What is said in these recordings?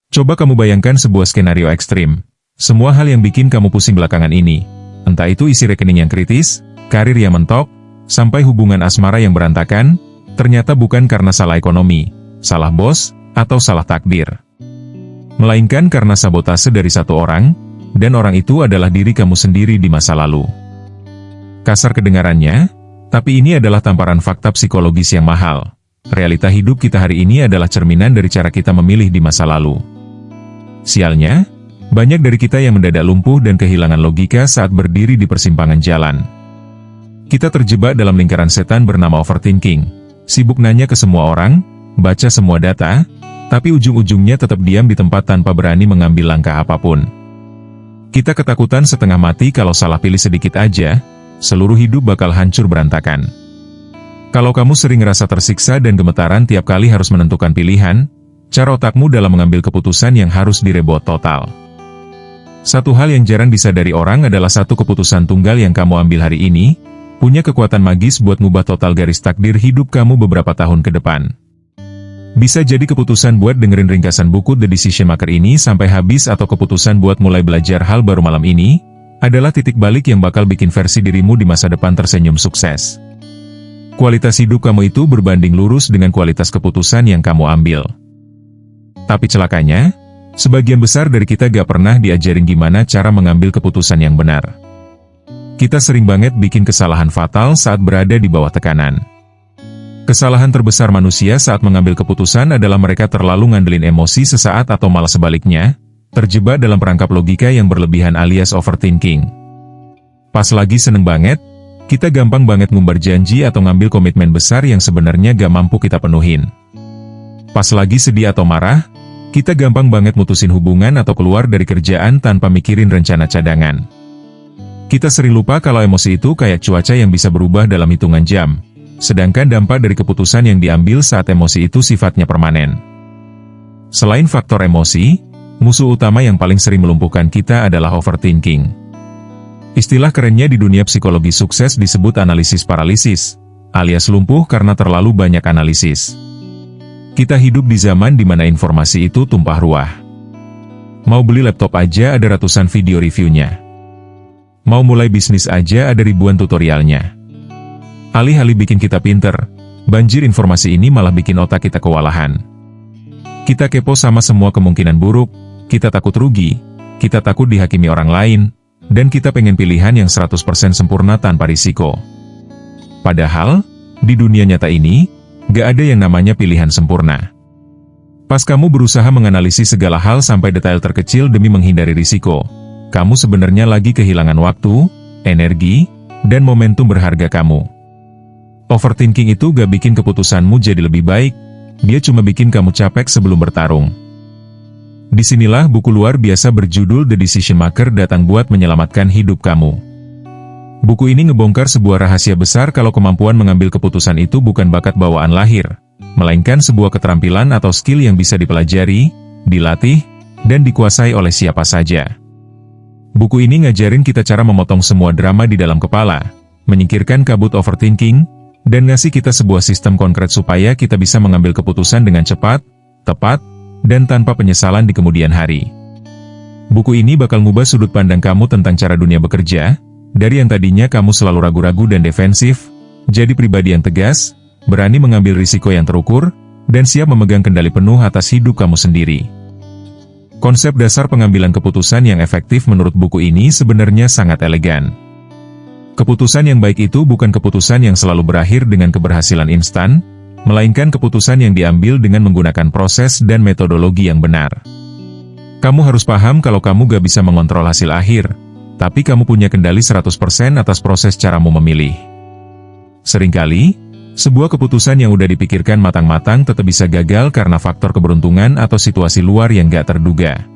Coba kamu bayangkan sebuah skenario ekstrim. Semua hal yang bikin kamu pusing belakangan ini, entah itu isi rekening yang kritis, karir yang mentok, sampai hubungan asmara yang berantakan, ternyata bukan karena salah ekonomi, salah bos, atau salah takdir. Melainkan karena sabotase dari satu orang, dan orang itu adalah diri kamu sendiri di masa lalu. Kasar kedengarannya, tapi ini adalah tamparan fakta psikologis yang mahal. Realita hidup kita hari ini adalah cerminan dari cara kita memilih di masa lalu. Sialnya, banyak dari kita yang mendadak lumpuh dan kehilangan logika saat berdiri di persimpangan jalan. Kita terjebak dalam lingkaran setan bernama overthinking, sibuk nanya ke semua orang, baca semua data, tapi ujung-ujungnya tetap diam di tempat tanpa berani mengambil langkah apapun. Kita ketakutan setengah mati kalau salah pilih sedikit aja, seluruh hidup bakal hancur berantakan. Kalau kamu sering ngerasa tersiksa dan gemetaran tiap kali harus menentukan pilihan, cara otakmu dalam mengambil keputusan yang harus direbot total. Satu hal yang jarang disadari orang adalah satu keputusan tunggal yang kamu ambil hari ini, punya kekuatan magis buat ngubah total garis takdir hidup kamu beberapa tahun ke depan. Bisa jadi keputusan buat dengerin ringkasan buku The Decision Maker ini sampai habis atau keputusan buat mulai belajar hal baru malam ini, adalah titik balik yang bakal bikin versi dirimu di masa depan tersenyum sukses. Kualitas hidup kamu itu berbanding lurus dengan kualitas keputusan yang kamu ambil. Tapi celakanya, sebagian besar dari kita gak pernah diajarin gimana cara mengambil keputusan yang benar. Kita sering banget bikin kesalahan fatal saat berada di bawah tekanan. Kesalahan terbesar manusia saat mengambil keputusan adalah mereka terlalu ngandelin emosi sesaat atau malah sebaliknya, terjebak dalam perangkap logika yang berlebihan alias overthinking. Pas lagi seneng banget, kita gampang banget ngumbar janji atau ngambil komitmen besar yang sebenarnya gak mampu kita penuhin. Pas lagi sedih atau marah, kita gampang banget mutusin hubungan atau keluar dari kerjaan tanpa mikirin rencana cadangan. Kita sering lupa kalau emosi itu kayak cuaca yang bisa berubah dalam hitungan jam, sedangkan dampak dari keputusan yang diambil saat emosi itu sifatnya permanen. Selain faktor emosi, musuh utama yang paling sering melumpuhkan kita adalah overthinking. Istilah kerennya di dunia psikologi sukses disebut analisis paralisis, alias lumpuh karena terlalu banyak analisis. Kita hidup di zaman di mana informasi itu tumpah ruah. Mau beli laptop aja ada ratusan video reviewnya. Mau mulai bisnis aja ada ribuan tutorialnya. Alih-alih bikin kita pinter, banjir informasi ini malah bikin otak kita kewalahan. Kita kepo sama semua kemungkinan buruk, kita takut rugi, kita takut dihakimi orang lain, dan kita pengen pilihan yang 100% sempurna tanpa risiko. Padahal, di dunia nyata ini, gak ada yang namanya pilihan sempurna. Pas kamu berusaha menganalisis segala hal sampai detail terkecil demi menghindari risiko, kamu sebenarnya lagi kehilangan waktu, energi, dan momentum berharga kamu. Overthinking itu gak bikin keputusanmu jadi lebih baik, dia cuma bikin kamu capek sebelum bertarung. Disinilah buku luar biasa berjudul The Decision Maker datang buat menyelamatkan hidup kamu. Buku ini ngebongkar sebuah rahasia besar kalau kemampuan mengambil keputusan itu bukan bakat bawaan lahir, melainkan sebuah keterampilan atau skill yang bisa dipelajari, dilatih, dan dikuasai oleh siapa saja. Buku ini ngajarin kita cara memotong semua drama di dalam kepala, menyingkirkan kabut overthinking, dan ngasih kita sebuah sistem konkret supaya kita bisa mengambil keputusan dengan cepat, tepat, dan tanpa penyesalan di kemudian hari. Buku ini bakal ngubah sudut pandang kamu tentang cara dunia bekerja, dari yang tadinya kamu selalu ragu-ragu dan defensif, jadi pribadi yang tegas, berani mengambil risiko yang terukur, dan siap memegang kendali penuh atas hidup kamu sendiri. Konsep dasar pengambilan keputusan yang efektif menurut buku ini sebenarnya sangat elegan. Keputusan yang baik itu bukan keputusan yang selalu berakhir dengan keberhasilan instan, melainkan keputusan yang diambil dengan menggunakan proses dan metodologi yang benar. Kamu harus paham kalau kamu gak bisa mengontrol hasil akhir, tapi kamu punya kendali 100% atas proses caramu memilih. Seringkali, sebuah keputusan yang udah dipikirkan matang-matang tetap bisa gagal karena faktor keberuntungan atau situasi luar yang gak terduga.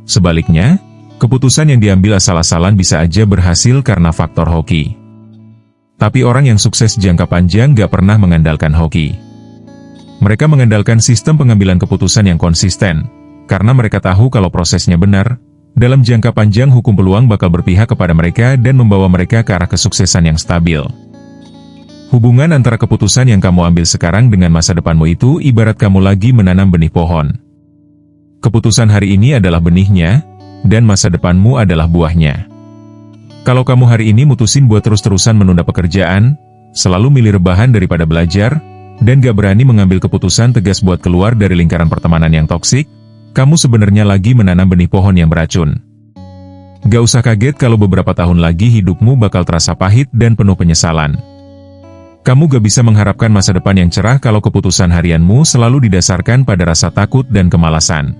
Sebaliknya, keputusan yang diambil asal-asalan bisa aja berhasil karena faktor hoki. Tapi orang yang sukses jangka panjang gak pernah mengandalkan hoki. Mereka mengandalkan sistem pengambilan keputusan yang konsisten, karena mereka tahu kalau prosesnya benar. Dalam jangka panjang hukum peluang bakal berpihak kepada mereka dan membawa mereka ke arah kesuksesan yang stabil. Hubungan antara keputusan yang kamu ambil sekarang dengan masa depanmu itu ibarat kamu lagi menanam benih pohon. Keputusan hari ini adalah benihnya, dan masa depanmu adalah buahnya. Kalau kamu hari ini mutusin buat terus-terusan menunda pekerjaan, selalu milih rebahan daripada belajar, dan gak berani mengambil keputusan tegas buat keluar dari lingkaran pertemanan yang toksik, kamu sebenarnya lagi menanam benih pohon yang beracun. Gak usah kaget kalau beberapa tahun lagi hidupmu bakal terasa pahit dan penuh penyesalan. Kamu gak bisa mengharapkan masa depan yang cerah kalau keputusan harianmu selalu didasarkan pada rasa takut dan kemalasan.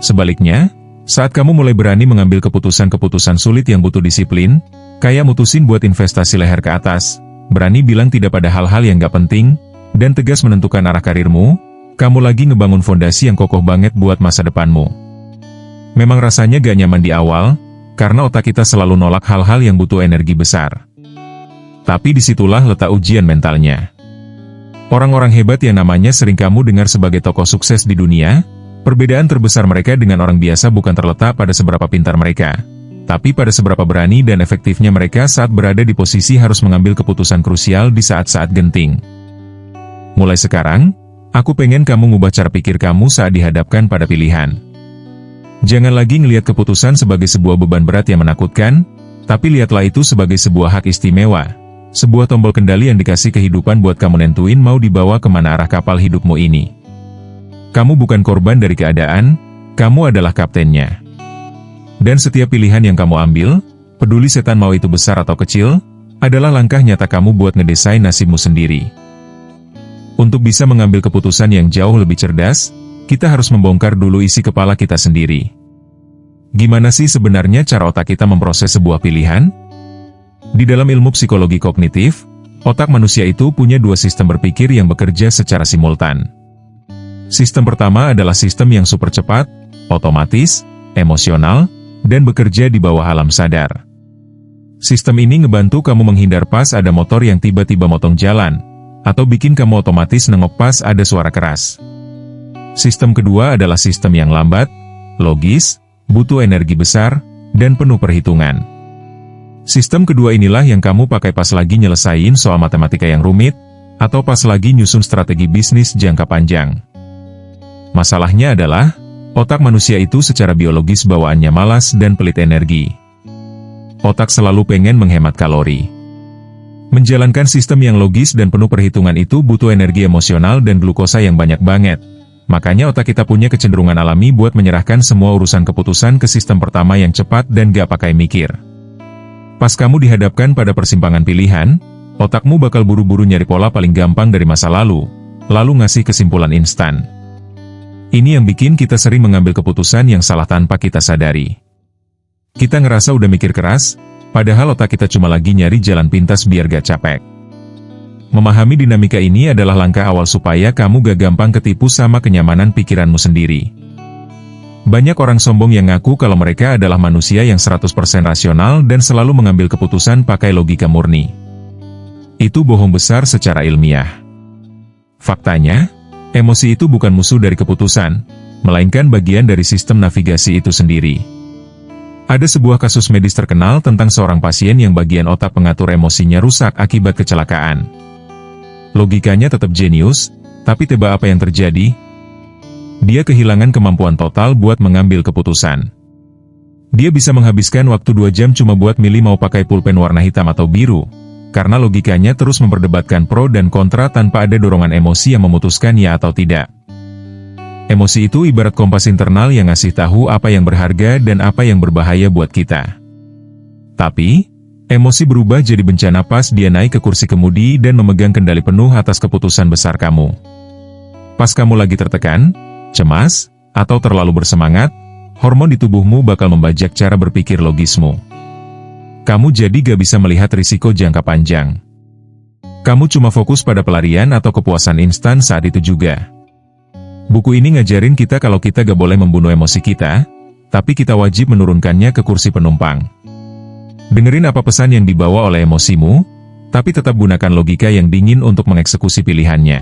Sebaliknya, saat kamu mulai berani mengambil keputusan-keputusan sulit yang butuh disiplin, kayak mutusin buat investasi leher ke atas, berani bilang tidak pada hal-hal yang gak penting, dan tegas menentukan arah karirmu, kamu lagi ngebangun fondasi yang kokoh banget buat masa depanmu. Memang rasanya gak nyaman di awal, karena otak kita selalu nolak hal-hal yang butuh energi besar. Tapi disitulah letak ujian mentalnya. Orang-orang hebat yang namanya sering kamu dengar sebagai tokoh sukses di dunia, perbedaan terbesar mereka dengan orang biasa bukan terletak pada seberapa pintar mereka, tapi pada seberapa berani dan efektifnya mereka saat berada di posisi harus mengambil keputusan krusial di saat-saat genting. Mulai sekarang, aku pengen kamu ngubah cara pikir kamu saat dihadapkan pada pilihan. Jangan lagi ngelihat keputusan sebagai sebuah beban berat yang menakutkan, tapi lihatlah itu sebagai sebuah hak istimewa. Sebuah tombol kendali yang dikasih kehidupan buat kamu nentuin mau dibawa kemana arah kapal hidupmu ini. Kamu bukan korban dari keadaan, kamu adalah kaptennya. Dan setiap pilihan yang kamu ambil, peduli setan mau itu besar atau kecil, adalah langkah nyata kamu buat ngedesain nasibmu sendiri. Untuk bisa mengambil keputusan yang jauh lebih cerdas, kita harus membongkar dulu isi kepala kita sendiri. Gimana sih sebenarnya cara otak kita memproses sebuah pilihan? Di dalam ilmu psikologi kognitif, otak manusia itu punya dua sistem berpikir yang bekerja secara simultan. Sistem pertama adalah sistem yang super cepat, otomatis, emosional, dan bekerja di bawah alam sadar. Sistem ini ngebantu kamu menghindar pas ada motor yang tiba-tiba motong jalan, atau bikin kamu otomatis nengok pas ada suara keras. Sistem kedua adalah sistem yang lambat, logis, butuh energi besar, dan penuh perhitungan. Sistem kedua inilah yang kamu pakai pas lagi nyelesain soal matematika yang rumit, atau pas lagi nyusun strategi bisnis jangka panjang. Masalahnya adalah, otak manusia itu secara biologis bawaannya malas dan pelit energi. Otak selalu pengen menghemat kalori. Menjalankan sistem yang logis dan penuh perhitungan itu butuh energi emosional dan glukosa yang banyak banget. Makanya otak kita punya kecenderungan alami buat menyerahkan semua urusan keputusan ke sistem pertama yang cepat dan gak pakai mikir. Pas kamu dihadapkan pada persimpangan pilihan, otakmu bakal buru-buru nyari pola paling gampang dari masa lalu ngasih kesimpulan instan. Ini yang bikin kita sering mengambil keputusan yang salah tanpa kita sadari. Kita ngerasa udah mikir keras, padahal otak kita cuma lagi nyari jalan pintas biar gak capek. Memahami dinamika ini adalah langkah awal supaya kamu gak gampang ketipu sama kenyamanan pikiranmu sendiri. Banyak orang sombong yang ngaku kalau mereka adalah manusia yang 100% rasional dan selalu mengambil keputusan pakai logika murni. Itu bohong besar secara ilmiah. Faktanya, emosi itu bukan musuh dari keputusan, melainkan bagian dari sistem navigasi itu sendiri. Ada sebuah kasus medis terkenal tentang seorang pasien yang bagian otak pengatur emosinya rusak akibat kecelakaan. Logikanya tetap jenius, tapi tebak apa yang terjadi? Dia kehilangan kemampuan total buat mengambil keputusan. Dia bisa menghabiskan waktu 2 jam cuma buat milih mau pakai pulpen warna hitam atau biru, karena logikanya terus memperdebatkan pro dan kontra tanpa ada dorongan emosi yang memutuskan ya atau tidak. Emosi itu ibarat kompas internal yang ngasih tahu apa yang berharga dan apa yang berbahaya buat kita. Tapi, emosi berubah jadi bencana pas dia naik ke kursi kemudi dan memegang kendali penuh atas keputusan besar kamu. Pas kamu lagi tertekan, cemas, atau terlalu bersemangat, hormon di tubuhmu bakal membajak cara berpikir logismu. Kamu jadi gak bisa melihat risiko jangka panjang. Kamu cuma fokus pada pelarian atau kepuasan instan saat itu juga. Buku ini ngajarin kita kalau kita gak boleh membunuh emosi kita, tapi kita wajib menurunkannya ke kursi penumpang. Dengerin apa pesan yang dibawa oleh emosimu, tapi tetap gunakan logika yang dingin untuk mengeksekusi pilihannya.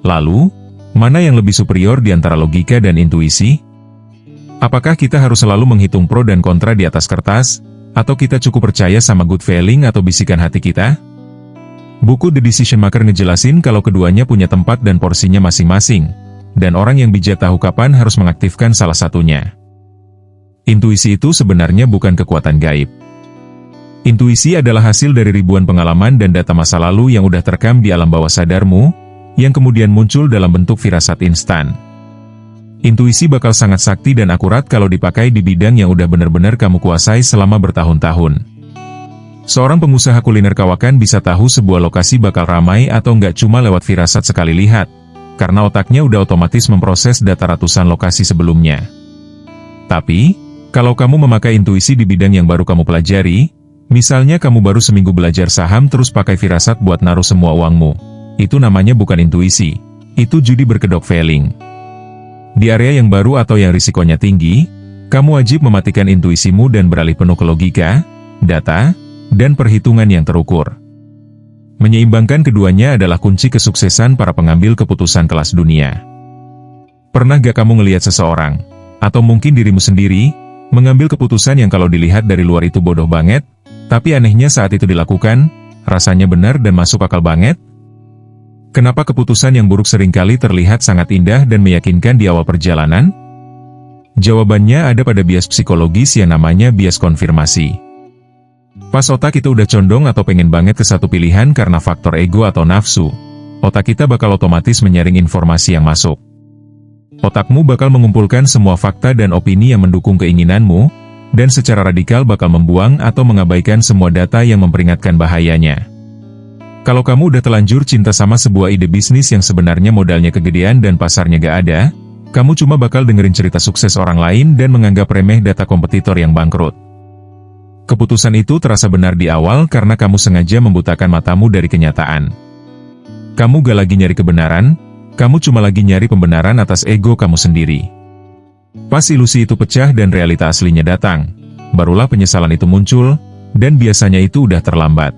Lalu, mana yang lebih superior di antara logika dan intuisi? Apakah kita harus selalu menghitung pro dan kontra di atas kertas, atau kita cukup percaya sama gut feeling atau bisikan hati kita? Buku The Decision Maker ngejelasin kalau keduanya punya tempat dan porsinya masing-masing, dan orang yang bijak tahu kapan harus mengaktifkan salah satunya. Intuisi itu sebenarnya bukan kekuatan gaib. Intuisi adalah hasil dari ribuan pengalaman dan data masa lalu yang udah terekam di alam bawah sadarmu, yang kemudian muncul dalam bentuk firasat instan. Intuisi bakal sangat sakti dan akurat kalau dipakai di bidang yang udah benar-benar kamu kuasai selama bertahun-tahun. Seorang pengusaha kuliner kawakan bisa tahu sebuah lokasi bakal ramai atau nggak cuma lewat firasat sekali lihat, karena otaknya udah otomatis memproses data ratusan lokasi sebelumnya. Tapi, kalau kamu memakai intuisi di bidang yang baru kamu pelajari, misalnya kamu baru seminggu belajar saham terus pakai firasat buat naruh semua uangmu, itu namanya bukan intuisi, itu judi berkedok failing. Di area yang baru atau yang risikonya tinggi, kamu wajib mematikan intuisimu dan beralih penuh ke logika, data, dan perhitungan yang terukur. Menyeimbangkan keduanya adalah kunci kesuksesan para pengambil keputusan kelas dunia. Pernah gak kamu ngelihat seseorang, atau mungkin dirimu sendiri, mengambil keputusan yang kalau dilihat dari luar itu bodoh banget, tapi anehnya saat itu dilakukan, rasanya benar dan masuk akal banget? Kenapa keputusan yang buruk seringkali terlihat sangat indah dan meyakinkan di awal perjalanan? Jawabannya ada pada bias psikologis yang namanya bias konfirmasi. Pas otak itu udah condong atau pengen banget ke satu pilihan karena faktor ego atau nafsu, otak kita bakal otomatis menyaring informasi yang masuk. Otakmu bakal mengumpulkan semua fakta dan opini yang mendukung keinginanmu, dan secara radikal bakal membuang atau mengabaikan semua data yang memperingatkan bahayanya. Kalau kamu udah telanjur cinta sama sebuah ide bisnis yang sebenarnya modalnya kegedean dan pasarnya gak ada, kamu cuma bakal dengerin cerita sukses orang lain dan menganggap remeh data kompetitor yang bangkrut. Keputusan itu terasa benar di awal karena kamu sengaja membutakan matamu dari kenyataan. Kamu gak lagi nyari kebenaran, kamu cuma lagi nyari pembenaran atas ego kamu sendiri. Pas ilusi itu pecah dan realita aslinya datang, barulah penyesalan itu muncul, dan biasanya itu udah terlambat.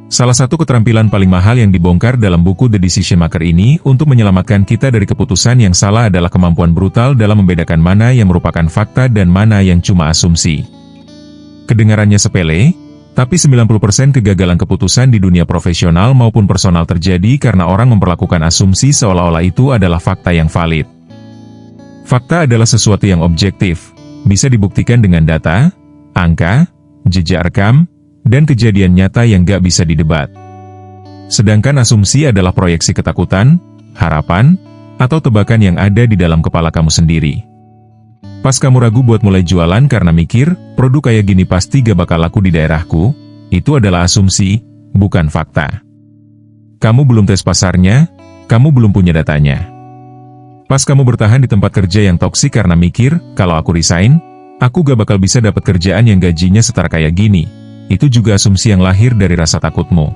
Salah satu keterampilan paling mahal yang dibongkar dalam buku The Decision Maker ini untuk menyelamatkan kita dari keputusan yang salah adalah kemampuan brutal dalam membedakan mana yang merupakan fakta dan mana yang cuma asumsi. Kedengarannya sepele, tapi 90% kegagalan keputusan di dunia profesional maupun personal terjadi karena orang memperlakukan asumsi seolah-olah itu adalah fakta yang valid. Fakta adalah sesuatu yang objektif, bisa dibuktikan dengan data, angka, jejak rekam, dan kejadian nyata yang gak bisa didebat. Sedangkan asumsi adalah proyeksi ketakutan, harapan, atau tebakan yang ada di dalam kepala kamu sendiri. Pas kamu ragu buat mulai jualan karena mikir, produk kayak gini pasti gak bakal laku di daerahku, itu adalah asumsi, bukan fakta. Kamu belum tes pasarnya, kamu belum punya datanya. Pas kamu bertahan di tempat kerja yang toksik karena mikir, kalau aku resign, aku gak bakal bisa dapat kerjaan yang gajinya setara kayak gini. Itu juga asumsi yang lahir dari rasa takutmu.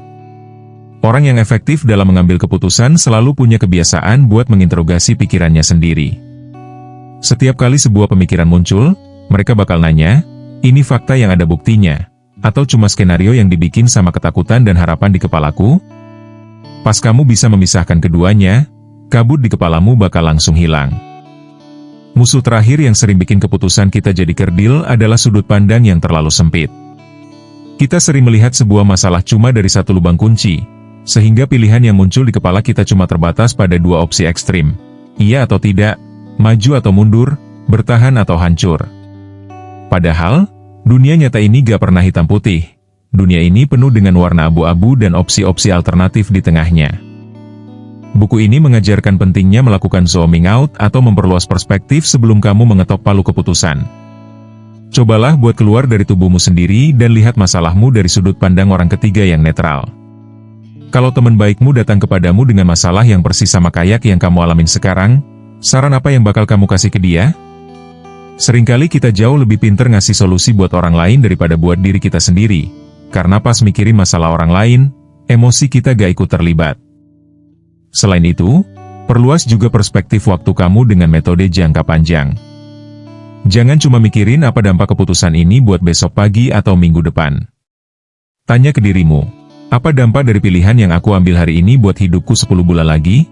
Orang yang efektif dalam mengambil keputusan selalu punya kebiasaan buat menginterogasi pikirannya sendiri. Setiap kali sebuah pemikiran muncul, mereka bakal nanya, ini fakta yang ada buktinya, atau cuma skenario yang dibikin sama ketakutan dan harapan di kepalaku? Pas kamu bisa memisahkan keduanya, kabut di kepalamu bakal langsung hilang. Musuh terakhir yang sering bikin keputusan kita jadi kerdil adalah sudut pandang yang terlalu sempit. Kita sering melihat sebuah masalah cuma dari satu lubang kunci, sehingga pilihan yang muncul di kepala kita cuma terbatas pada dua opsi ekstrim, iya atau tidak, maju atau mundur, bertahan atau hancur. Padahal, dunia nyata ini gak pernah hitam putih. Dunia ini penuh dengan warna abu-abu dan opsi-opsi alternatif di tengahnya. Buku ini mengajarkan pentingnya melakukan zooming out atau memperluas perspektif sebelum kamu mengetok palu keputusan. Cobalah buat keluar dari tubuhmu sendiri dan lihat masalahmu dari sudut pandang orang ketiga yang netral. Kalau teman baikmu datang kepadamu dengan masalah yang persis sama kayak yang kamu alamin sekarang, saran apa yang bakal kamu kasih ke dia? Seringkali kita jauh lebih pinter ngasih solusi buat orang lain daripada buat diri kita sendiri, karena pas mikirin masalah orang lain, emosi kita gak ikut terlibat. Selain itu, perluas juga perspektif waktu kamu dengan metode jangka panjang. Jangan cuma mikirin apa dampak keputusan ini buat besok pagi atau minggu depan. Tanya ke dirimu, apa dampak dari pilihan yang aku ambil hari ini buat hidupku 10 bulan lagi?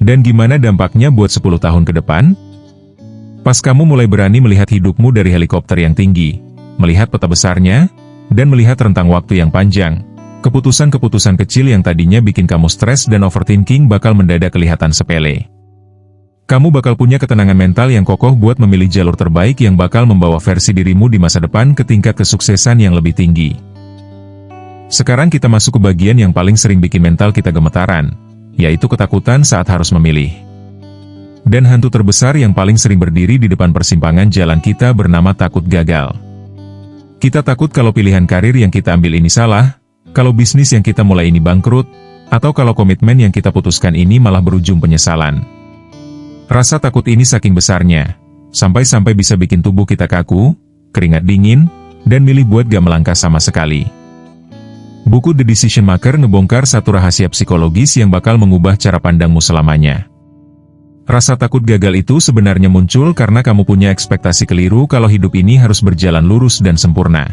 Dan gimana dampaknya buat 10 tahun ke depan? Pas kamu mulai berani melihat hidupmu dari helikopter yang tinggi, melihat peta besarnya, dan melihat rentang waktu yang panjang, keputusan-keputusan kecil yang tadinya bikin kamu stres dan overthinking bakal mendadak kelihatan sepele. Kamu bakal punya ketenangan mental yang kokoh buat memilih jalur terbaik yang bakal membawa versi dirimu di masa depan ke tingkat kesuksesan yang lebih tinggi. Sekarang kita masuk ke bagian yang paling sering bikin mental kita gemetaran, yaitu ketakutan saat harus memilih. Dan hantu terbesar yang paling sering berdiri di depan persimpangan jalan kita bernama takut gagal. Kita takut kalau pilihan karir yang kita ambil ini salah, kalau bisnis yang kita mulai ini bangkrut, atau kalau komitmen yang kita putuskan ini malah berujung penyesalan. Rasa takut ini saking besarnya, sampai-sampai bisa bikin tubuh kita kaku, keringat dingin, dan milih buat gak melangkah sama sekali. Buku The Decision Maker ngebongkar satu rahasia psikologis yang bakal mengubah cara pandangmu selamanya. Rasa takut gagal itu sebenarnya muncul karena kamu punya ekspektasi keliru kalau hidup ini harus berjalan lurus dan sempurna.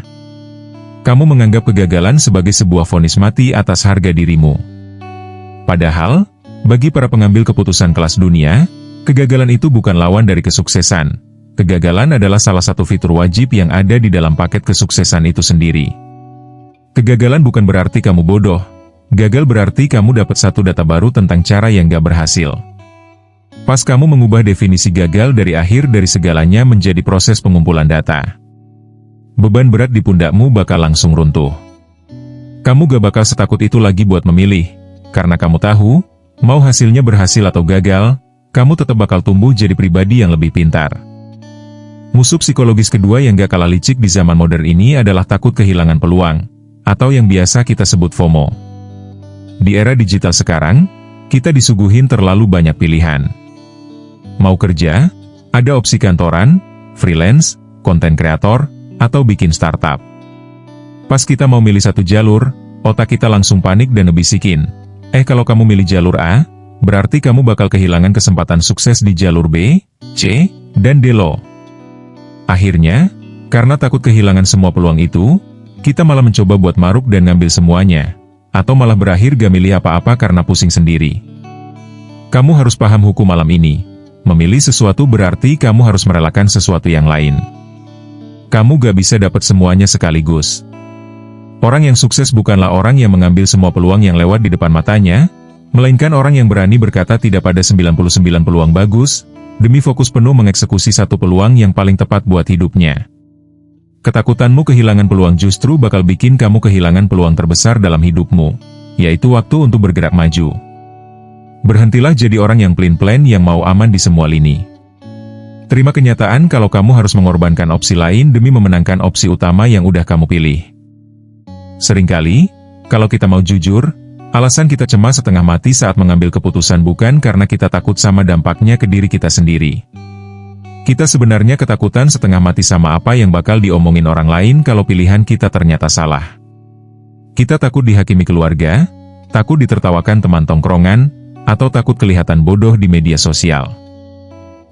Kamu menganggap kegagalan sebagai sebuah vonis mati atas harga dirimu. Padahal, bagi para pengambil keputusan kelas dunia, kegagalan itu bukan lawan dari kesuksesan. Kegagalan adalah salah satu fitur wajib yang ada di dalam paket kesuksesan itu sendiri. Kegagalan bukan berarti kamu bodoh. Gagal berarti kamu dapat satu data baru tentang cara yang gak berhasil. Pas kamu mengubah definisi gagal dari akhir dari segalanya menjadi proses pengumpulan data, beban berat di pundakmu bakal langsung runtuh. Kamu gak bakal setakut itu lagi buat memilih, karena kamu tahu, mau hasilnya berhasil atau gagal, kamu tetap bakal tumbuh jadi pribadi yang lebih pintar. Musuh psikologis kedua yang gak kalah licik di zaman modern ini adalah takut kehilangan peluang, atau yang biasa kita sebut FOMO. Di era digital sekarang, kita disuguhin terlalu banyak pilihan. Mau kerja, ada opsi kantoran, freelance, konten kreator, atau bikin startup. Pas kita mau milih satu jalur, otak kita langsung panik dan ngebisikin, kalau kamu milih jalur A, berarti kamu bakal kehilangan kesempatan sukses di jalur B, C, dan D loh. Akhirnya, karena takut kehilangan semua peluang itu, kita malah mencoba buat maruk dan ngambil semuanya, atau malah berakhir gak milih apa-apa karena pusing sendiri. Kamu harus paham hukum malam ini. Memilih sesuatu berarti kamu harus merelakan sesuatu yang lain. Kamu gak bisa dapat semuanya sekaligus. Orang yang sukses bukanlah orang yang mengambil semua peluang yang lewat di depan matanya, melainkan orang yang berani berkata tidak pada 99 peluang bagus, demi fokus penuh mengeksekusi satu peluang yang paling tepat buat hidupnya. Ketakutanmu kehilangan peluang justru bakal bikin kamu kehilangan peluang terbesar dalam hidupmu, yaitu waktu untuk bergerak maju. Berhentilah jadi orang yang plan-plan yang mau aman di semua lini. Terima kenyataan kalau kamu harus mengorbankan opsi lain demi memenangkan opsi utama yang udah kamu pilih. Seringkali, kalau kita mau jujur, alasan kita cemas setengah mati saat mengambil keputusan bukan karena kita takut sama dampaknya ke diri kita sendiri. Kita sebenarnya ketakutan setengah mati sama apa yang bakal diomongin orang lain kalau pilihan kita ternyata salah. Kita takut dihakimi keluarga, takut ditertawakan teman tongkrongan, atau takut kelihatan bodoh di media sosial.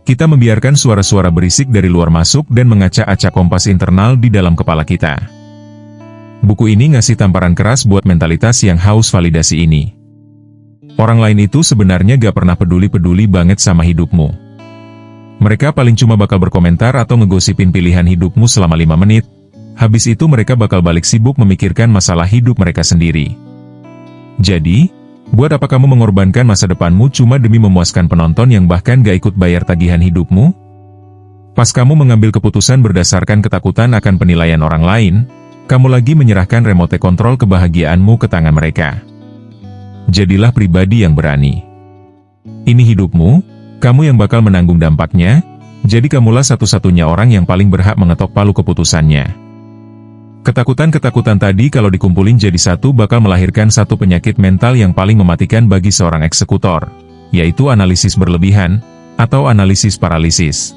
Kita membiarkan suara-suara berisik dari luar masuk dan mengacak-acak kompas internal di dalam kepala kita. Buku ini ngasih tamparan keras buat mentalitas yang haus validasi ini. Orang lain itu sebenarnya gak pernah peduli-peduli banget sama hidupmu. Mereka paling cuma bakal berkomentar atau ngegosipin pilihan hidupmu selama 5 menit. Habis itu mereka bakal balik sibuk memikirkan masalah hidup mereka sendiri. Jadi, buat apa kamu mengorbankan masa depanmu cuma demi memuaskan penonton yang bahkan gak ikut bayar tagihan hidupmu? Pas kamu mengambil keputusan berdasarkan ketakutan akan penilaian orang lain, kamu lagi menyerahkan remote kontrol kebahagiaanmu ke tangan mereka. Jadilah pribadi yang berani. Ini hidupmu, kamu yang bakal menanggung dampaknya, jadi kamulah satu-satunya orang yang paling berhak mengetok palu keputusannya. Ketakutan-ketakutan tadi kalau dikumpulin jadi satu bakal melahirkan satu penyakit mental yang paling mematikan bagi seorang eksekutor, yaitu analisis berlebihan, atau analisis paralisis.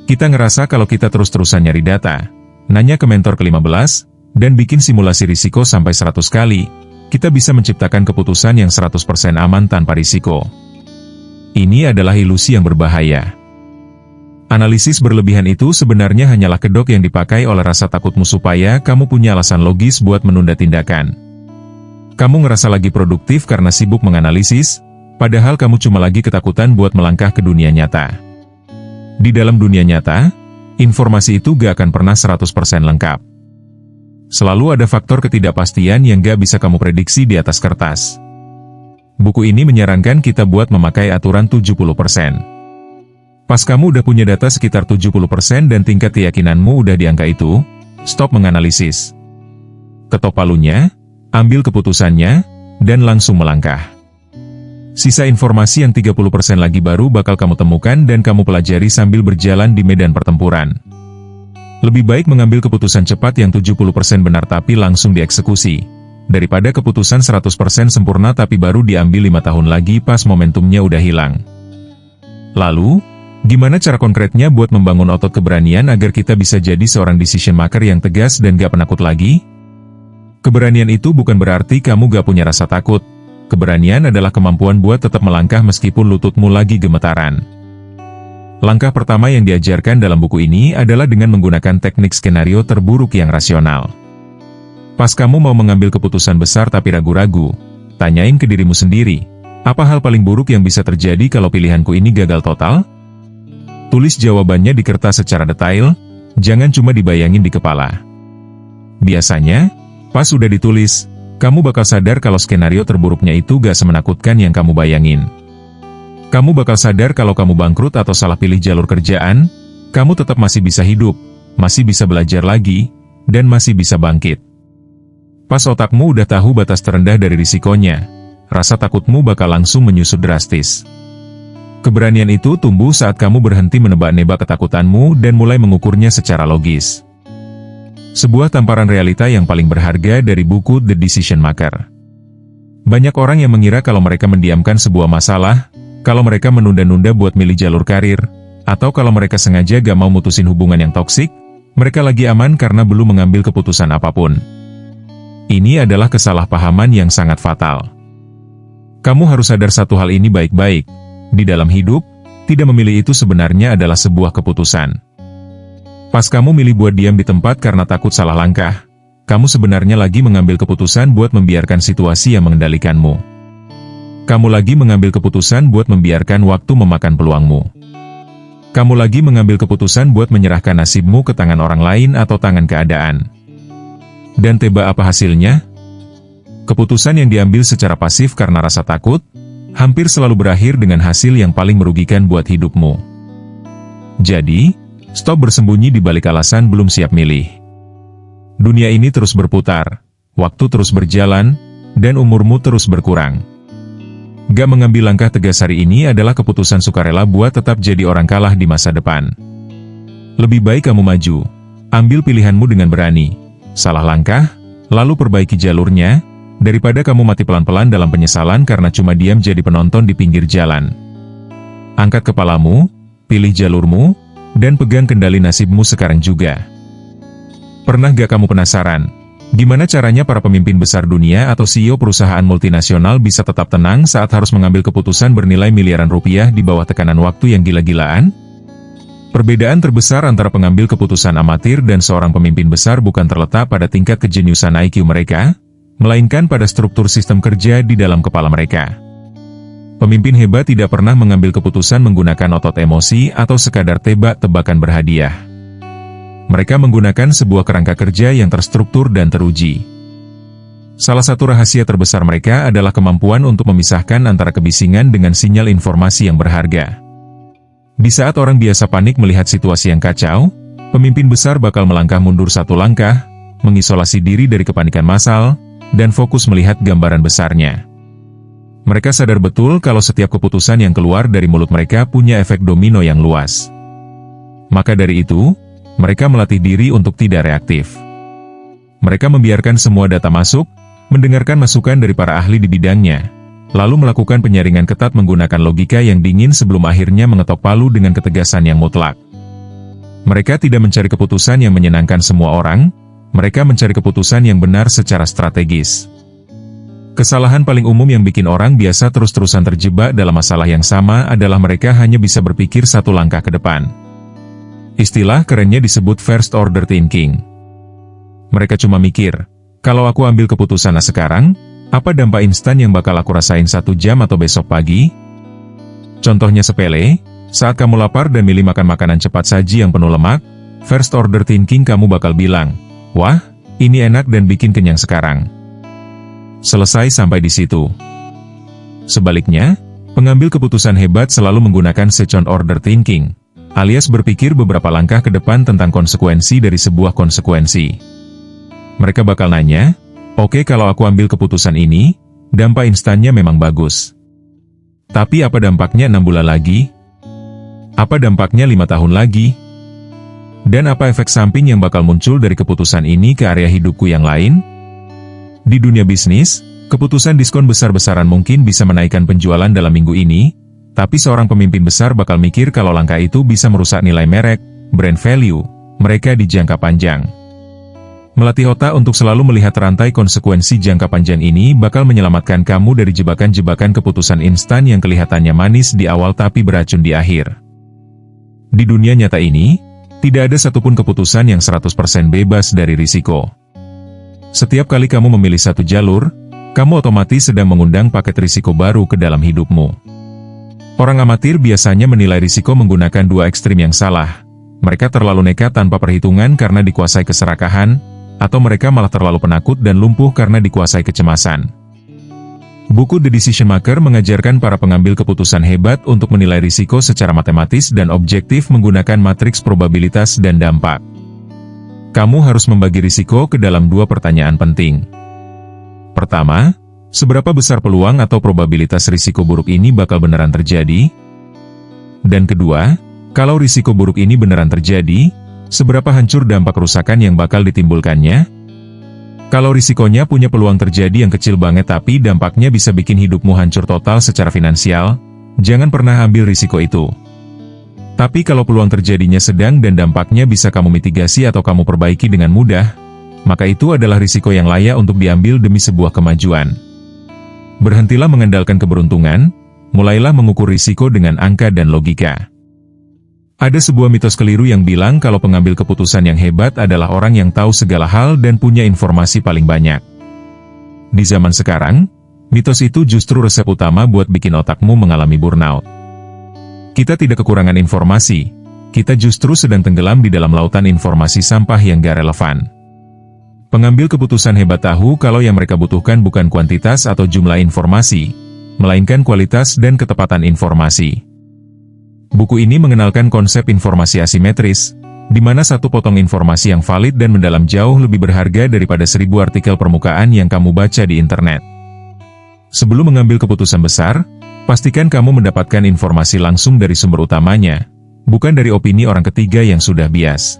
Kita ngerasa kalau kita terus-terusan nyari data, nanya ke mentor ke-15, dan bikin simulasi risiko sampai 100 kali, kita bisa menciptakan keputusan yang 100% aman tanpa risiko. Ini adalah ilusi yang berbahaya. Analisis berlebihan itu sebenarnya hanyalah kedok yang dipakai oleh rasa takutmu supaya kamu punya alasan logis buat menunda tindakan. Kamu ngerasa lagi produktif karena sibuk menganalisis, padahal kamu cuma lagi ketakutan buat melangkah ke dunia nyata. Di dalam dunia nyata, informasi itu gak akan pernah 100% lengkap. Selalu ada faktor ketidakpastian yang gak bisa kamu prediksi di atas kertas. Buku ini menyarankan kita buat memakai aturan 70%. Pas kamu udah punya data sekitar 70% dan tingkat keyakinanmu udah di angka itu, stop menganalisis. Ketok palunya, ambil keputusannya, dan langsung melangkah. Sisa informasi yang 30% lagi baru bakal kamu temukan dan kamu pelajari sambil berjalan di medan pertempuran. Lebih baik mengambil keputusan cepat yang 70% benar tapi langsung dieksekusi, daripada keputusan 100% sempurna tapi baru diambil 5 tahun lagi pas momentumnya udah hilang. Lalu, gimana cara konkretnya buat membangun otot keberanian agar kita bisa jadi seorang decision maker yang tegas dan gak penakut lagi? Keberanian itu bukan berarti kamu gak punya rasa takut. Keberanian adalah kemampuan buat tetap melangkah meskipun lututmu lagi gemetaran. Langkah pertama yang diajarkan dalam buku ini adalah dengan menggunakan teknik skenario terburuk yang rasional. Pas kamu mau mengambil keputusan besar tapi ragu-ragu, tanyain ke dirimu sendiri, apa hal paling buruk yang bisa terjadi kalau pilihanku ini gagal total? Tulis jawabannya di kertas secara detail, jangan cuma dibayangin di kepala. Biasanya, pas udah ditulis, kamu bakal sadar kalau skenario terburuknya itu gak semenakutkan yang kamu bayangin. Kamu bakal sadar kalau kamu bangkrut atau salah pilih jalur kerjaan, kamu tetap masih bisa hidup, masih bisa belajar lagi, dan masih bisa bangkit. Pas otakmu udah tahu batas terendah dari risikonya, rasa takutmu bakal langsung menyusut drastis. Keberanian itu tumbuh saat kamu berhenti menebak-nebak ketakutanmu dan mulai mengukurnya secara logis. Sebuah tamparan realita yang paling berharga dari buku The Decision Maker. Banyak orang yang mengira kalau mereka mendiamkan sebuah masalah, kalau mereka menunda-nunda buat milih jalur karir, atau kalau mereka sengaja gak mau mutusin hubungan yang toksik, mereka lagi aman karena belum mengambil keputusan apapun. Ini adalah kesalahpahaman yang sangat fatal. Kamu harus sadar satu hal ini baik-baik. Di dalam hidup, tidak memilih itu sebenarnya adalah sebuah keputusan. Pas kamu milih buat diam di tempat karena takut salah langkah, kamu sebenarnya lagi mengambil keputusan buat membiarkan situasi yang mengendalikanmu. Kamu lagi mengambil keputusan buat membiarkan waktu memakan peluangmu. Kamu lagi mengambil keputusan buat menyerahkan nasibmu ke tangan orang lain atau tangan keadaan. Dan tebak apa hasilnya? Keputusan yang diambil secara pasif karena rasa takut, hampir selalu berakhir dengan hasil yang paling merugikan buat hidupmu. Jadi, stop bersembunyi di balik alasan belum siap milih. Dunia ini terus berputar, waktu terus berjalan, dan umurmu terus berkurang. Gak mengambil langkah tegas hari ini adalah keputusan sukarela buat tetap jadi orang kalah di masa depan. Lebih baik kamu maju, ambil pilihanmu dengan berani, salah langkah, lalu perbaiki jalurnya, daripada kamu mati pelan-pelan dalam penyesalan karena cuma diam jadi penonton di pinggir jalan. Angkat kepalamu, pilih jalurmu, dan pegang kendali nasibmu sekarang juga. Pernah gak kamu penasaran, gimana caranya para pemimpin besar dunia atau CEO perusahaan multinasional bisa tetap tenang saat harus mengambil keputusan bernilai miliaran rupiah di bawah tekanan waktu yang gila-gilaan? Perbedaan terbesar antara pengambil keputusan amatir dan seorang pemimpin besar bukan terletak pada tingkat kejeniusan IQ mereka, melainkan pada struktur sistem kerja di dalam kepala mereka. Pemimpin hebat tidak pernah mengambil keputusan menggunakan otot emosi atau sekadar tebak-tebakan berhadiah. Mereka menggunakan sebuah kerangka kerja yang terstruktur dan teruji. Salah satu rahasia terbesar mereka adalah kemampuan untuk memisahkan antara kebisingan dengan sinyal informasi yang berharga. Di saat orang biasa panik melihat situasi yang kacau, pemimpin besar bakal melangkah mundur satu langkah, mengisolasi diri dari kepanikan massal, dan fokus melihat gambaran besarnya. Mereka sadar betul kalau setiap keputusan yang keluar dari mulut mereka punya efek domino yang luas. Maka dari itu, mereka melatih diri untuk tidak reaktif. Mereka membiarkan semua data masuk, mendengarkan masukan dari para ahli di bidangnya, lalu melakukan penyaringan ketat menggunakan logika yang dingin sebelum akhirnya mengetok palu dengan ketegasan yang mutlak. Mereka tidak mencari keputusan yang menyenangkan semua orang, mereka mencari keputusan yang benar secara strategis. Kesalahan paling umum yang bikin orang biasa terus-terusan terjebak dalam masalah yang sama adalah mereka hanya bisa berpikir satu langkah ke depan. Istilah kerennya disebut first order thinking. Mereka cuma mikir, kalau aku ambil keputusan sekarang, apa dampak instan yang bakal aku rasain 1 jam atau besok pagi? Contohnya sepele, saat kamu lapar dan milih makan makanan cepat saji yang penuh lemak, first order thinking kamu bakal bilang, wah, ini enak dan bikin kenyang sekarang. Selesai sampai di situ. Sebaliknya, Pengambil keputusan hebat selalu menggunakan second order thinking, alias berpikir beberapa langkah ke depan tentang konsekuensi dari sebuah konsekuensi. Mereka bakal nanya, oke, kalau aku ambil keputusan ini, dampak instannya memang bagus. Tapi apa dampaknya 6 bulan lagi? Apa dampaknya 5 tahun lagi? Dan apa efek samping yang bakal muncul dari keputusan ini ke area hidupku yang lain? Di dunia bisnis, keputusan diskon besar-besaran mungkin bisa menaikkan penjualan dalam minggu ini, tapi seorang pemimpin besar bakal mikir kalau langkah itu bisa merusak nilai merek, brand value, mereka di jangka panjang. Melatih otak untuk selalu melihat rantai konsekuensi jangka panjang ini bakal menyelamatkan kamu dari jebakan-jebakan keputusan instan yang kelihatannya manis di awal tapi beracun di akhir. Di dunia nyata ini, tidak ada satupun keputusan yang 100% bebas dari risiko. Setiap kali kamu memilih satu jalur, kamu otomatis sedang mengundang paket risiko baru ke dalam hidupmu. Orang amatir biasanya menilai risiko menggunakan dua ekstrim yang salah. Mereka terlalu nekat tanpa perhitungan karena dikuasai keserakahan, atau mereka malah terlalu penakut dan lumpuh karena dikuasai kecemasan. Buku The Decision Maker mengajarkan para pengambil keputusan hebat untuk menilai risiko secara matematis dan objektif menggunakan matriks probabilitas dan dampak. Kamu harus membagi risiko ke dalam dua pertanyaan penting. Pertama, seberapa besar peluang atau probabilitas risiko buruk ini bakal beneran terjadi? Dan kedua, kalau risiko buruk ini beneran terjadi, seberapa hancur dampak kerusakan yang bakal ditimbulkannya? Kalau risikonya punya peluang terjadi yang kecil banget tapi dampaknya bisa bikin hidupmu hancur total secara finansial, jangan pernah ambil risiko itu. Tapi kalau peluang terjadinya sedang dan dampaknya bisa kamu mitigasi atau kamu perbaiki dengan mudah, maka itu adalah risiko yang layak untuk diambil demi sebuah kemajuan. Berhentilah mengandalkan keberuntungan, mulailah mengukur risiko dengan angka dan logika. Ada sebuah mitos keliru yang bilang kalau pengambil keputusan yang hebat adalah orang yang tahu segala hal dan punya informasi paling banyak. Di zaman sekarang, mitos itu justru resep utama buat bikin otakmu mengalami burnout. Kita tidak kekurangan informasi, kita justru sedang tenggelam di dalam lautan informasi sampah yang gak relevan. Pengambil keputusan hebat tahu kalau yang mereka butuhkan bukan kuantitas atau jumlah informasi, melainkan kualitas dan ketepatan informasi. Buku ini mengenalkan konsep informasi asimetris, di mana satu potong informasi yang valid dan mendalam jauh lebih berharga daripada 1000 artikel permukaan yang kamu baca di internet. Sebelum mengambil keputusan besar, pastikan kamu mendapatkan informasi langsung dari sumber utamanya, bukan dari opini orang ketiga yang sudah bias.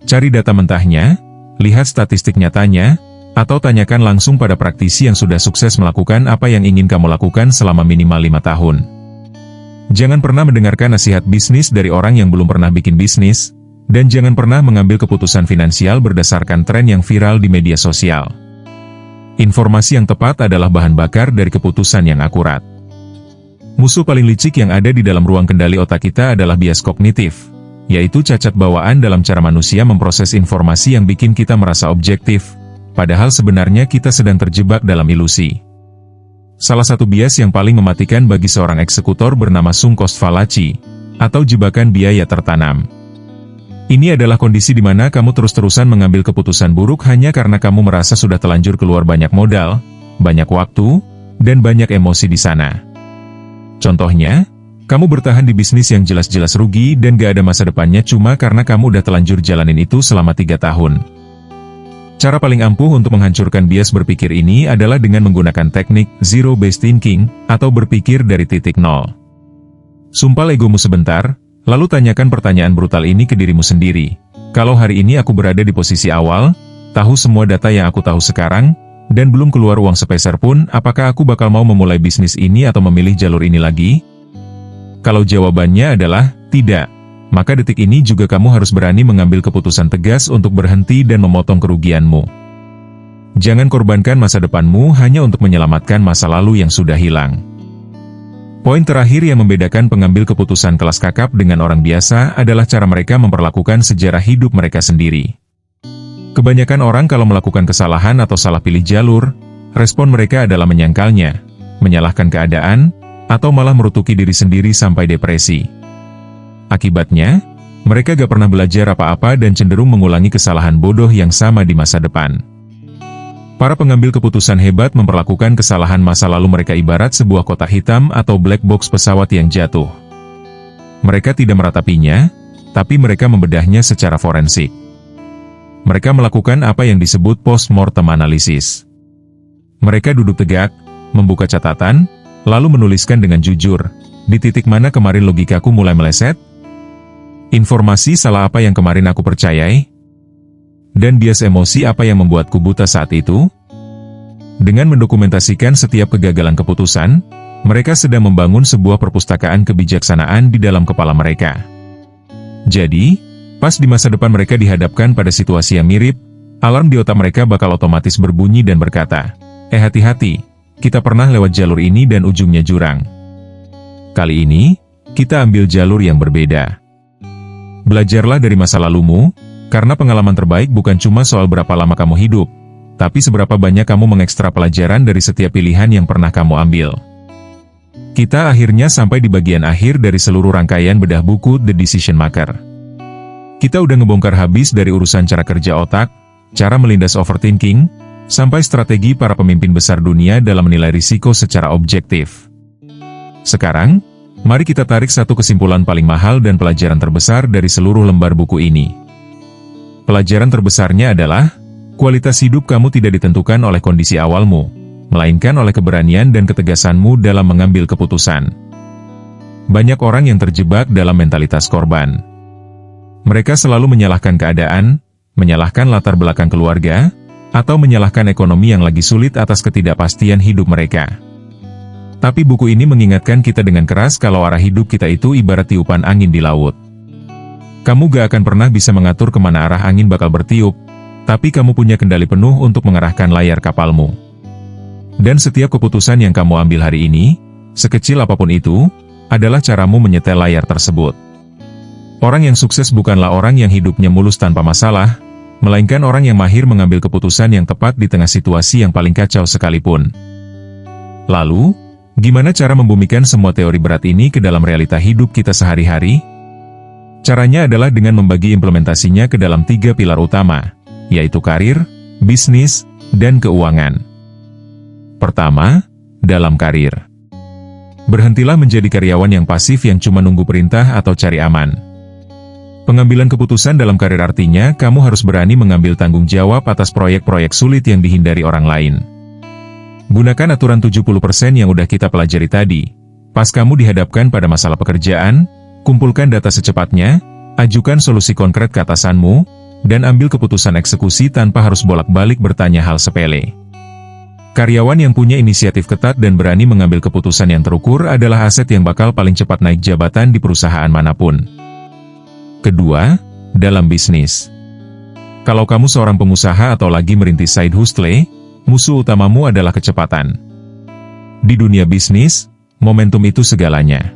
Cari data mentahnya, lihat statistik nyatanya, atau tanyakan langsung pada praktisi yang sudah sukses melakukan apa yang ingin kamu lakukan selama minimal 5 tahun. Jangan pernah mendengarkan nasihat bisnis dari orang yang belum pernah bikin bisnis, dan jangan pernah mengambil keputusan finansial berdasarkan tren yang viral di media sosial. Informasi yang tepat adalah bahan bakar dari keputusan yang akurat. Musuh paling licik yang ada di dalam ruang kendali otak kita adalah bias kognitif, yaitu cacat bawaan dalam cara manusia memproses informasi yang bikin kita merasa objektif, padahal sebenarnya kita sedang terjebak dalam ilusi. Salah satu bias yang paling mematikan bagi seorang eksekutor bernama sunk cost fallacy, atau jebakan biaya tertanam. Ini adalah kondisi di mana kamu terus-terusan mengambil keputusan buruk hanya karena kamu merasa sudah telanjur keluar banyak modal, banyak waktu, dan banyak emosi di sana. Contohnya, kamu bertahan di bisnis yang jelas-jelas rugi dan gak ada masa depannya cuma karena kamu udah telanjur jalanin itu selama 3 tahun. Cara paling ampuh untuk menghancurkan bias berpikir ini adalah dengan menggunakan teknik zero-based thinking, atau berpikir dari titik nol. Sumpah egomu sebentar, lalu tanyakan pertanyaan brutal ini ke dirimu sendiri. Kalau hari ini aku berada di posisi awal, tahu semua data yang aku tahu sekarang, dan belum keluar uang sepeser pun, apakah aku bakal mau memulai bisnis ini atau memilih jalur ini lagi? Kalau jawabannya adalah tidak, maka detik ini juga kamu harus berani mengambil keputusan tegas untuk berhenti dan memotong kerugianmu. Jangan korbankan masa depanmu hanya untuk menyelamatkan masa lalu yang sudah hilang. Poin terakhir yang membedakan pengambil keputusan kelas kakap dengan orang biasa adalah cara mereka memperlakukan sejarah hidup mereka sendiri. Kebanyakan orang kalau melakukan kesalahan atau salah pilih jalur, respon mereka adalah menyangkalnya, menyalahkan keadaan, atau malah merutuki diri sendiri sampai depresi. Akibatnya, mereka gak pernah belajar apa-apa dan cenderung mengulangi kesalahan bodoh yang sama di masa depan. Para pengambil keputusan hebat memperlakukan kesalahan masa lalu mereka ibarat sebuah kotak hitam atau black box pesawat yang jatuh. Mereka tidak meratapinya, tapi mereka membedahnya secara forensik. Mereka melakukan apa yang disebut post-mortem analysis. Mereka duduk tegak, membuka catatan, lalu menuliskan dengan jujur, di titik mana kemarin logikaku mulai meleset? Informasi salah apa yang kemarin aku percayai? Dan bias emosi apa yang membuatku buta saat itu? Dengan mendokumentasikan setiap kegagalan keputusan, mereka sedang membangun sebuah perpustakaan kebijaksanaan di dalam kepala mereka. Jadi, pas di masa depan mereka dihadapkan pada situasi yang mirip, alarm di otak mereka bakal otomatis berbunyi dan berkata, hati-hati, kita pernah lewat jalur ini dan ujungnya jurang. Kali ini, kita ambil jalur yang berbeda. Belajarlah dari masa lalumu, karena pengalaman terbaik bukan cuma soal berapa lama kamu hidup, tapi seberapa banyak kamu mengekstra pelajaran dari setiap pilihan yang pernah kamu ambil. Kita akhirnya sampai di bagian akhir dari seluruh rangkaian bedah buku The Decision Maker. Kita udah ngebongkar habis dari urusan cara kerja otak, cara melindas overthinking, sampai strategi para pemimpin besar dunia dalam menilai risiko secara objektif. Sekarang, mari kita tarik satu kesimpulan paling mahal dan pelajaran terbesar dari seluruh lembar buku ini. Pelajaran terbesarnya adalah, kualitas hidup kamu tidak ditentukan oleh kondisi awalmu, melainkan oleh keberanian dan ketegasanmu dalam mengambil keputusan. Banyak orang yang terjebak dalam mentalitas korban. Mereka selalu menyalahkan keadaan, menyalahkan latar belakang keluarga, atau menyalahkan ekonomi yang lagi sulit atas ketidakpastian hidup mereka. Tapi buku ini mengingatkan kita dengan keras kalau arah hidup kita itu ibarat tiupan angin di laut. Kamu gak akan pernah bisa mengatur kemana arah angin bakal bertiup, tapi kamu punya kendali penuh untuk mengarahkan layar kapalmu. Dan setiap keputusan yang kamu ambil hari ini, sekecil apapun itu, adalah caramu menyetel layar tersebut. Orang yang sukses bukanlah orang yang hidupnya mulus tanpa masalah, melainkan orang yang mahir mengambil keputusan yang tepat di tengah situasi yang paling kacau sekalipun. Lalu, gimana cara membumikan semua teori berat ini ke dalam realita hidup kita sehari-hari? Caranya adalah dengan membagi implementasinya ke dalam 3 pilar utama, yaitu karir, bisnis, dan keuangan. Pertama, dalam karir. Berhentilah menjadi karyawan yang pasif yang cuma nunggu perintah atau cari aman. Pengambilan keputusan dalam karir artinya kamu harus berani mengambil tanggung jawab atas proyek-proyek sulit yang dihindari orang lain. Gunakan aturan 70% yang udah kita pelajari tadi. Pas kamu dihadapkan pada masalah pekerjaan, kumpulkan data secepatnya, ajukan solusi konkret ke atasanmu, dan ambil keputusan eksekusi tanpa harus bolak-balik bertanya hal sepele. Karyawan yang punya inisiatif ketat dan berani mengambil keputusan yang terukur adalah aset yang bakal paling cepat naik jabatan di perusahaan manapun. Kedua, dalam bisnis. Kalau kamu seorang pengusaha atau lagi merintis side hustle, musuh utamamu adalah kecepatan. Di dunia bisnis, momentum itu segalanya.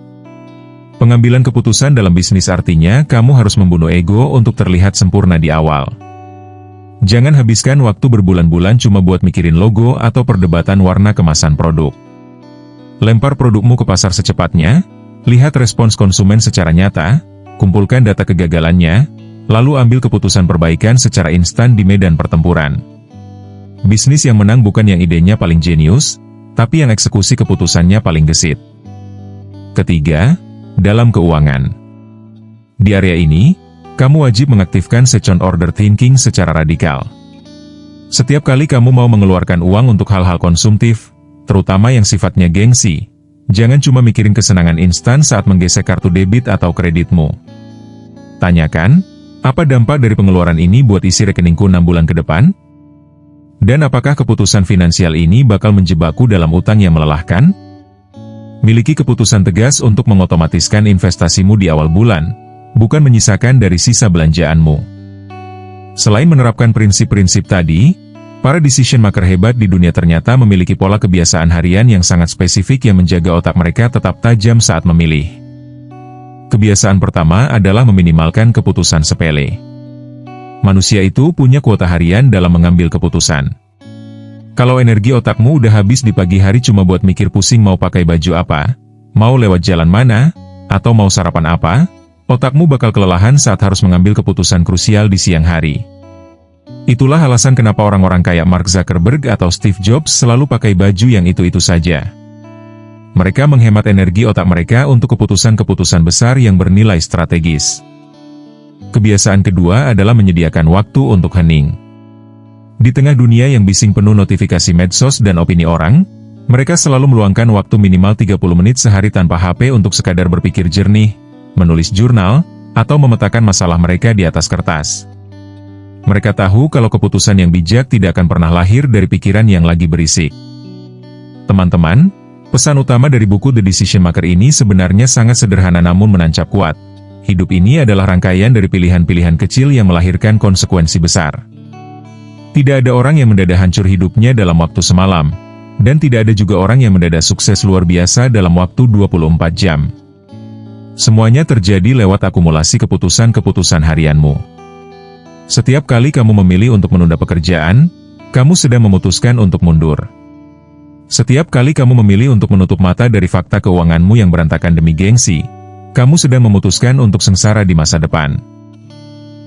Pengambilan keputusan dalam bisnis artinya kamu harus membunuh ego untuk terlihat sempurna di awal. Jangan habiskan waktu berbulan-bulan cuma buat mikirin logo atau perdebatan warna kemasan produk. Lempar produkmu ke pasar secepatnya, lihat respons konsumen secara nyata, kumpulkan data kegagalannya, lalu ambil keputusan perbaikan secara instan di medan pertempuran. Bisnis yang menang bukan yang idenya paling jenius, tapi yang eksekusi keputusannya paling gesit. Ketiga, dalam keuangan. Di area ini, kamu wajib mengaktifkan second order thinking secara radikal. Setiap kali kamu mau mengeluarkan uang untuk hal-hal konsumtif, terutama yang sifatnya gengsi, jangan cuma mikirin kesenangan instan saat menggesek kartu debit atau kreditmu. Tanyakan, apa dampak dari pengeluaran ini buat isi rekeningku 6 bulan ke depan? Dan apakah keputusan finansial ini bakal menjebakku dalam utang yang melelahkan? Miliki keputusan tegas untuk mengotomatiskan investasimu di awal bulan, bukan menyisakan dari sisa belanjaanmu. Selain menerapkan prinsip-prinsip tadi, para decision maker hebat di dunia ternyata memiliki pola kebiasaan harian yang sangat spesifik yang menjaga otak mereka tetap tajam saat memilih. Kebiasaan pertama adalah meminimalkan keputusan sepele. Manusia itu punya kuota harian dalam mengambil keputusan. Kalau energi otakmu udah habis di pagi hari cuma buat mikir pusing mau pakai baju apa, mau lewat jalan mana, atau mau sarapan apa, otakmu bakal kelelahan saat harus mengambil keputusan krusial di siang hari. Itulah alasan kenapa orang-orang kayak Mark Zuckerberg atau Steve Jobs selalu pakai baju yang itu-itu saja. Mereka menghemat energi otak mereka untuk keputusan-keputusan besar yang bernilai strategis. Kebiasaan kedua adalah menyediakan waktu untuk hening. Di tengah dunia yang bising penuh notifikasi medsos dan opini orang, mereka selalu meluangkan waktu minimal 30 menit sehari tanpa HP untuk sekadar berpikir jernih, menulis jurnal, atau memetakan masalah mereka di atas kertas. Mereka tahu kalau keputusan yang bijak tidak akan pernah lahir dari pikiran yang lagi berisik. Teman-teman, pesan utama dari buku The Decision Maker ini sebenarnya sangat sederhana namun menancap kuat. Hidup ini adalah rangkaian dari pilihan-pilihan kecil yang melahirkan konsekuensi besar. Tidak ada orang yang mendadak hancur hidupnya dalam waktu semalam, dan tidak ada juga orang yang mendadak sukses luar biasa dalam waktu 24 jam. Semuanya terjadi lewat akumulasi keputusan-keputusan harianmu. Setiap kali kamu memilih untuk menunda pekerjaan, kamu sedang memutuskan untuk mundur. Setiap kali kamu memilih untuk menutup mata dari fakta keuanganmu yang berantakan demi gengsi, kamu sedang memutuskan untuk sengsara di masa depan.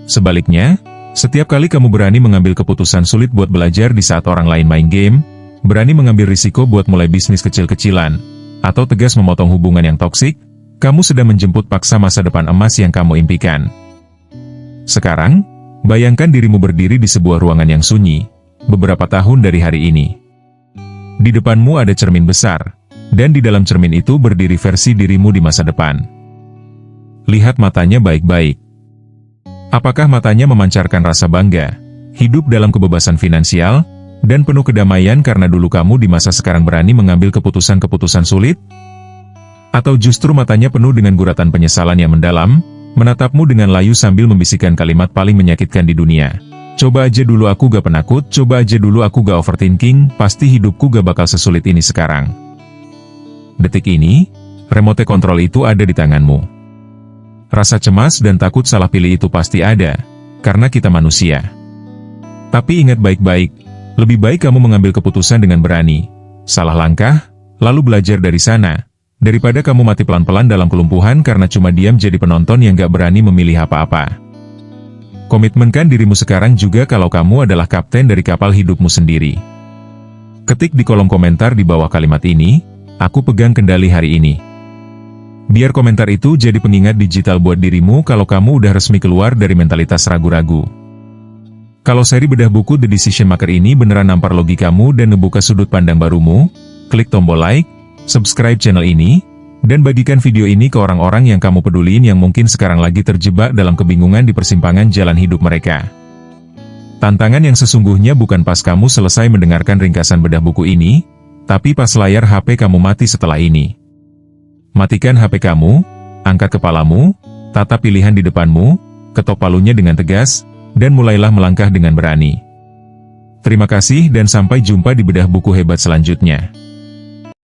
Sebaliknya, setiap kali kamu berani mengambil keputusan sulit buat belajar di saat orang lain main game, berani mengambil risiko buat mulai bisnis kecil-kecilan, atau tegas memotong hubungan yang toksik, kamu sedang menjemput paksa masa depan emas yang kamu impikan. Sekarang, bayangkan dirimu berdiri di sebuah ruangan yang sunyi, beberapa tahun dari hari ini. Di depanmu ada cermin besar, dan di dalam cermin itu berdiri versi dirimu di masa depan. Lihat matanya baik-baik. Apakah matanya memancarkan rasa bangga, hidup dalam kebebasan finansial, dan penuh kedamaian karena dulu kamu di masa sekarang berani mengambil keputusan-keputusan sulit? Atau justru matanya penuh dengan guratan penyesalan yang mendalam, menatapmu dengan layu sambil membisikkan kalimat paling menyakitkan di dunia. Coba aja dulu aku gak penakut, coba aja dulu aku gak overthinking, pasti hidupku gak bakal sesulit ini sekarang. Detik ini, remote control itu ada di tanganmu. Rasa cemas dan takut salah pilih itu pasti ada, karena kita manusia. Tapi ingat baik-baik, lebih baik kamu mengambil keputusan dengan berani, salah langkah, lalu belajar dari sana, daripada kamu mati pelan-pelan dalam kelumpuhan karena cuma diam jadi penonton yang gak berani memilih apa-apa. Komitmenkan dirimu sekarang juga kalau kamu adalah kapten dari kapal hidupmu sendiri. Ketik di kolom komentar di bawah kalimat ini, aku pegang kendali hari ini. Biar komentar itu jadi pengingat digital buat dirimu kalau kamu udah resmi keluar dari mentalitas ragu-ragu. Kalau seri bedah buku The Decision Maker ini beneran nampar logikamu dan ngebuka sudut pandang barumu, klik tombol like, subscribe channel ini, dan bagikan video ini ke orang-orang yang kamu peduliin yang mungkin sekarang lagi terjebak dalam kebingungan di persimpangan jalan hidup mereka. Tantangan yang sesungguhnya bukan pas kamu selesai mendengarkan ringkasan bedah buku ini, tapi pas layar HP kamu mati setelah ini. Matikan HP kamu, angkat kepalamu, tatap pilihan di depanmu, ketok palunya dengan tegas, dan mulailah melangkah dengan berani. Terima kasih dan sampai jumpa di bedah buku hebat selanjutnya.